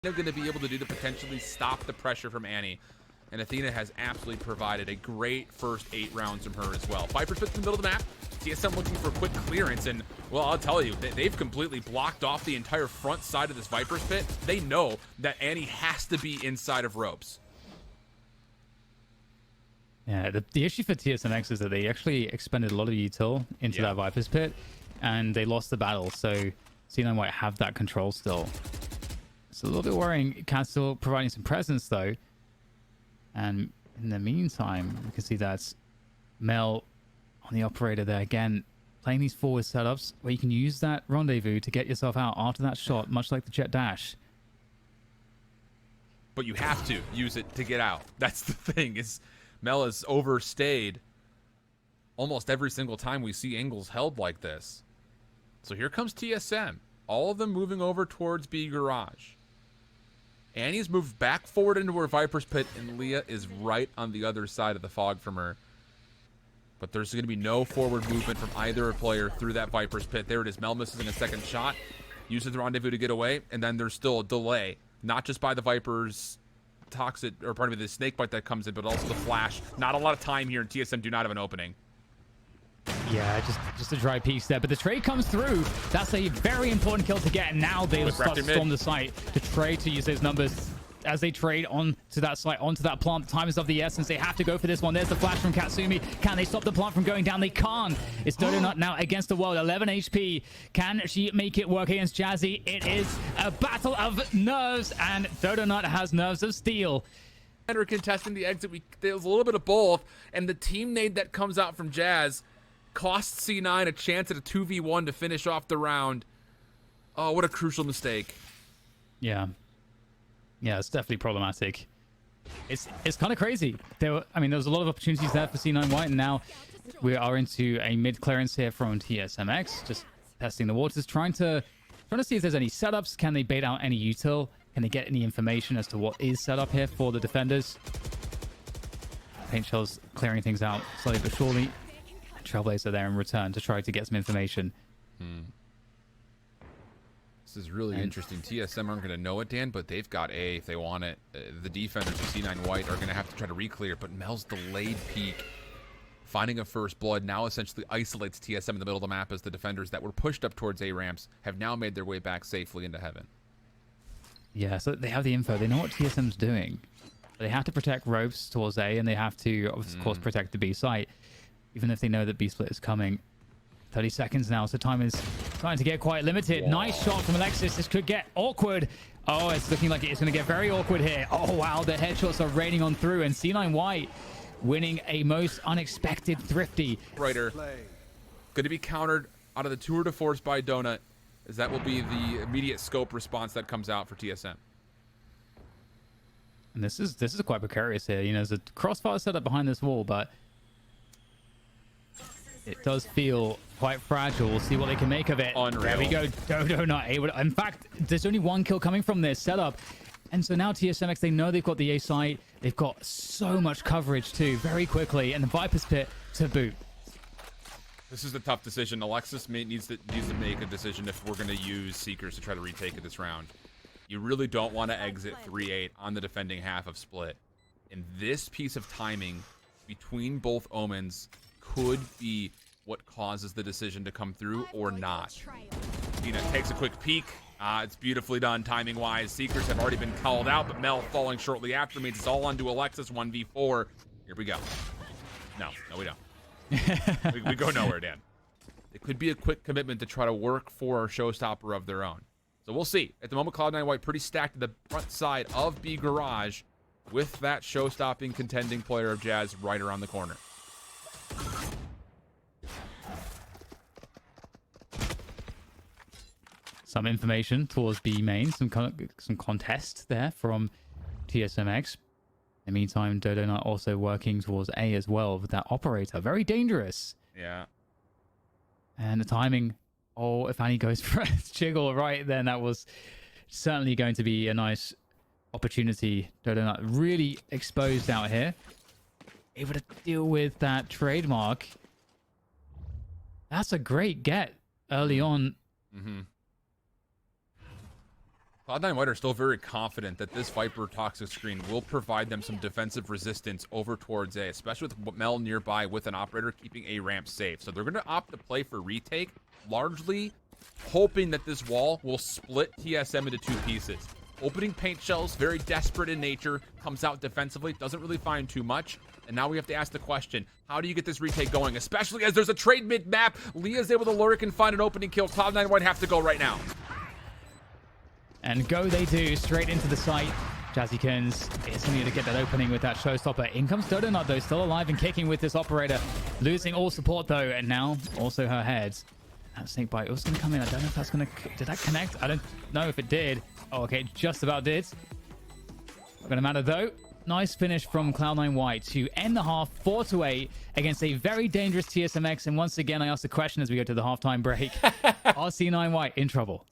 They're going to be able to do to potentially stop the pressure from Annie. And Athena has absolutely provided a great first 8 rounds from her as well. Viper's put in the middle of the map. TSM looking for quick clearance, and, well, I'll tell you, they've completely blocked off the entire front side of this Viper's pit. They know that Annie has to be inside of ropes. Yeah, the issue for TSMX is that they actually expended a lot of util into that Viper's pit, and they lost the battle, so C9W have that control still. It's a little bit worrying. Cat's still providing some presence, though. And in the meantime, we can see that's Mel on the operator there again, playing these forward setups where you can use that rendezvous to get yourself out after that shot, much like the jet dash. But you have to use it to get out. That's the thing, is Mel has overstayed almost every single time we see angles held like this. So here comes TSM. All of them moving over towards B Garage. Annie's moved back forward into her Viper's pit, and Leah is right on the other side of the fog from her. But there's going to be no forward movement from either player through that Viper's pit. There it is. Mel misses in a second shot, uses the rendezvous to get away, and then there's still a delay, not just by the Viper's toxic, or pardon me, the snake bite that comes in, but also the flash. Not a lot of time here, and TSM do not have an opening. Yeah, just a dry piece there, but the trade comes through. That's a very important kill to get, and now they start to storm the site to trade, to use those numbers as they trade onto that site, onto that plant. The time is of the essence. They have to go for this one. There's the flash from Katsumi. Can they stop the plant from going down? They can't. It's Dodonut now against the world. 11 HP. Can she make it work against Jazzy? It is a battle of nerves, and Dodonut has nerves of steel. And we're contesting the exit. There's a little bit of both, and the team nade that comes out from Jazz costs C9 a chance at a 2v1 to finish off the round. Oh, what a crucial mistake. Yeah, it's definitely problematic. It's kind of crazy. There was a lot of opportunities there for C9W, and now we are into a mid clearance here from TSMX, just testing the waters, trying to see if there's any setups. Can they bait out any util? Can they get any information as to what is set up here for the defenders? Paint Shell's clearing things out slowly but surely. Trailblazer there in return to try to get some information. This is really interesting. TSM aren't going to know it, Dan, but they've got A if they want it. The defenders of C9 White are going to have to try to re-clear, but Mel's delayed peek, finding a first blood, now essentially isolates TSM in the middle of the map as the defenders that were pushed up towards A ramps have now made their way back safely into heaven. Yeah, so they have the info. They know what TSM's doing. They have to protect ropes towards A, and they have to, of course, protect the B site. Even if they know that B-Split is coming. 30 seconds now, so time is starting to get quite limited. Nice shot from Alexis. This could get awkward. Oh, it's looking like it's going to get very awkward here. Oh, wow, the headshots are raining on through, and C9 White winning a most unexpected thrifty. Going to be countered out of the tour de force by Donut, as that will be the immediate scope response that comes out for TSM. And this is quite precarious here. You know, there's a crossfire setup behind this wall, but it does feel quite fragile. We'll see what they can make of it. Unreal. There we go. Dodo not able to... In fact, there's only one kill coming from this setup. And so now TSMX, they know they've got the A site. They've got so much coverage too, very quickly. And the Viper's pit to boot. This is a tough decision. Alexis needs to make a decision if we're going to use Seekers to try to retake it this round. You really don't want to exit 3-8 on the defending half of Split. And this piece of timing between both Omens could be what causes the decision to come through or not. Tina takes a quick peek. It's beautifully done timing-wise. Seekers have already been called out, but Mel falling shortly after means it's all onto Alexis 1v4. Here we go. No, we don't. we go nowhere, Dan. It could be a quick commitment to try to work for a showstopper of their own. So we'll see. At the moment, Cloud9 White pretty stacked to the front side of B Garage with that show-stopping contending player of Jazz right around the corner. Some information towards B main, some contest there from TSMX. In the meantime, Dodo Knight also working towards A as well with that operator. Very dangerous. Yeah. And the timing. Oh, if Annie goes for a jiggle right then, that was certainly going to be a nice opportunity. Dodo Knight really exposed out here. Able to deal with that trademark. That's a great get early on. Cloud9 White are still very confident that this Viper toxic screen will provide them some defensive resistance over towards A, especially with Mel nearby with an operator keeping A ramp safe. So they're going to opt to play for retake, largely hoping that this wall will split TSM into two pieces. Opening paint shells, very desperate in nature, comes out defensively, doesn't really find too much. And now we have to ask the question, how do you get this retake going? Especially as there's a trade mid-map. Leah's able to lurk and find an opening kill. Cloud9 White have to go right now. And go they do, straight into the site. Jazzykins is going to get that opening with that showstopper. In comes Dodonut, though, still alive and kicking with this operator. Losing all support, though, and now also her heads. That snake bite was going to come in. I don't know if that's going to... Did that connect? I don't know if it did. Oh, okay, just about did. Not going to matter, though. Nice finish from Cloud9 White to end the half 4-8 against a very dangerous TSMX. And once again, I ask the question as we go to the halftime break. Are C9 White in trouble?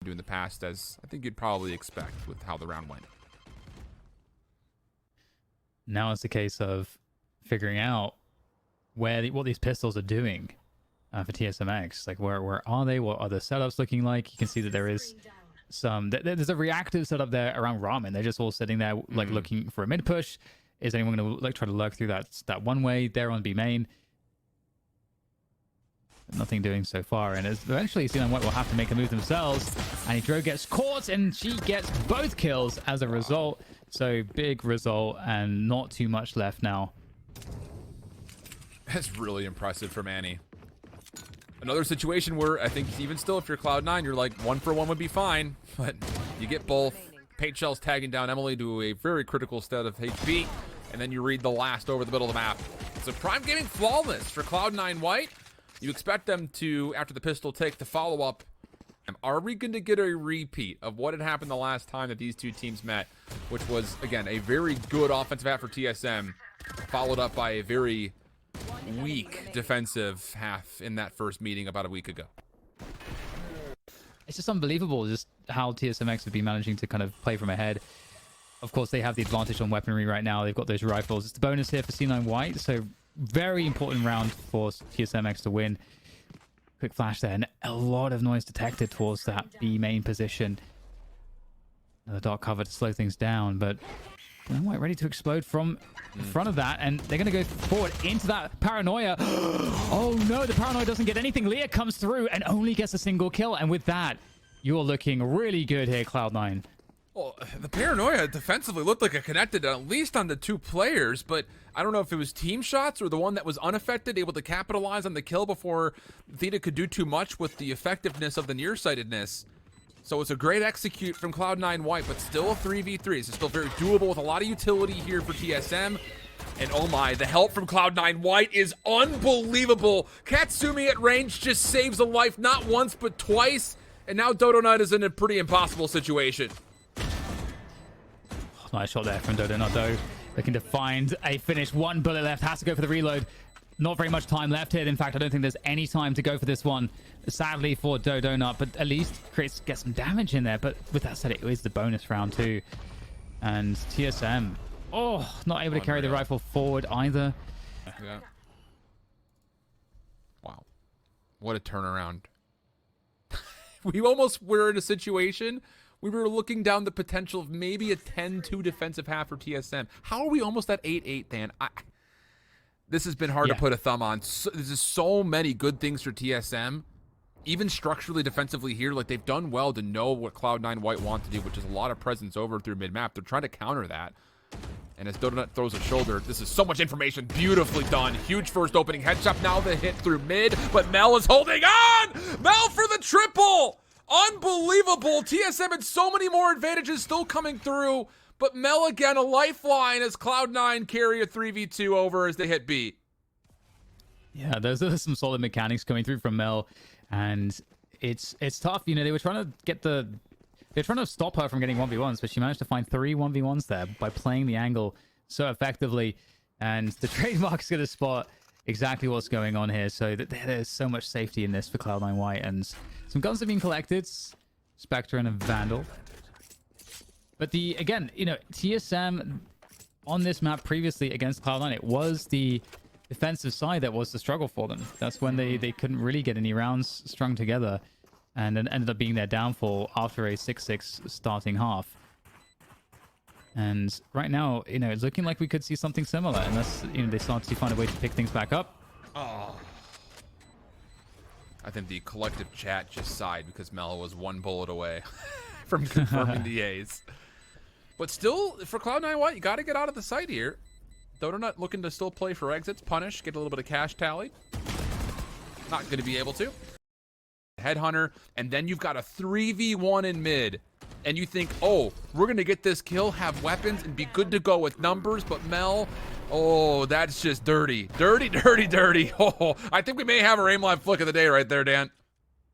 Do in the past, as I think you'd probably expect with how the round went. Now it's a case of figuring out what these pistols are doing for TSMX. Like, where are they? What are the setups looking like? You can see that there is some... There's a reactive setup there around Ramen. They're just all sitting there, like, looking for a mid push. Is anyone going to like try to lurk through that one way? They're on B main. Nothing doing so far, and eventually C9 White will have to make a move themselves, and Hydro gets caught and she gets both kills as a result. So big result and not too much left now. That's really impressive from Annie. Another situation where I think even still, if you're Cloud9, you're like 1 for 1 would be fine, but you get both. Paint shells tagging down Emily to a very critical state of HP, and then you read the last over the middle of the map. So Prime Gaming flawless for Cloud9 White. You expect them to, after the pistol take, the follow-up. Are we going to get a repeat of what had happened the last time that these two teams met, which was, again, a very good offensive half for TSM, followed up by a very weak defensive half in that first meeting about a week ago? It's just unbelievable just how TSMX would be managing to kind of play from ahead. Of course, they have the advantage on weaponry right now. They've got those rifles. It's the bonus here for C9 White, so very important round for TSMX to win. Quick flash there, and a lot of noise detected towards that B main position. Another dark cover to slow things down, but White ready to explode from in front of that, and they're going to go forward into that paranoia. Oh no, the paranoia doesn't get anything. Leah comes through and only gets a single kill, and with that, you're looking really good here, Cloud9. Well, the paranoia defensively looked like it connected at least on the two players, but I don't know if it was team shots or the one that was unaffected, able to capitalize on the kill before Theta could do too much with the effectiveness of the nearsightedness. So it's a great execute from Cloud9 White, but still a 3v3. It's still very doable with a lot of utility here for TSM. And oh my, the help from Cloud9 White is unbelievable. Katsumi at range just saves a life not once but twice. And now Dodonut is in a pretty impossible situation. Nice shot there from Dodonut, though. Looking to find a finish. 1 bullet left. Has to go for the reload. Not very much time left here. In fact, I don't think there's any time to go for this one, sadly, for Dodonut. But at least gets some damage in there. But with that said, it is the bonus round too. And TSM Oh, not able to carry the Unreal. rifle forward either. Yeah. Wow. What a turnaround. We almost were in a situation. We were looking down the potential of maybe a 10-2 defensive half for TSM. How are we almost at 8-8, Dan? This has been hard to put a thumb on. There's just so many good things for TSM. Even structurally, defensively here, like they've done well to know what Cloud9 White want to do, which is a lot of presence over through mid-map. They're trying to counter that. And as Donut throws a shoulder, this is so much information. Beautifully done. Huge first opening headshot. Now the hit through mid, but Mel is holding on! Mel for the triple! Unbelievable. TSM had so many more advantages still coming through, but Mel again a lifeline as Cloud9 carry a 3v2 over as they hit B. Yeah, those are some solid mechanics coming through from Mel, and it's tough. You know, they were trying to stop her from getting 1v1s, but she managed to find 3 1v1s there by playing the angle so effectively, and the trademark is going to spot exactly what's going on here. So there's so much safety in this for Cloud9 White, and some guns have been collected, Spectre and a Vandal. But again, you know, TSM on this map previously against Cloud9, it was the defensive side that was the struggle for them. That's when they couldn't really get any rounds strung together, and then ended up being their downfall after a 6-6 starting half. And right now, you know, it's looking like we could see something similar unless, you know, they start to find a way to pick things back up. Oh. I think the collective chat just sighed because Mel was 1 bullet away from confirming the A's. But still, for Cloud9 White, you got to get out of the site here. Though they're not looking to still play for exits, punish, get a little bit of cash tally. Not going to be able to. Headhunter, and then you've got a 3v1 in mid. And you think, oh, we're going to get this kill, have weapons, and be good to go with numbers. But Mel, oh, that's just dirty. Dirty, dirty, dirty. Oh, I think we may have our aim line flick of the day right there, Dan.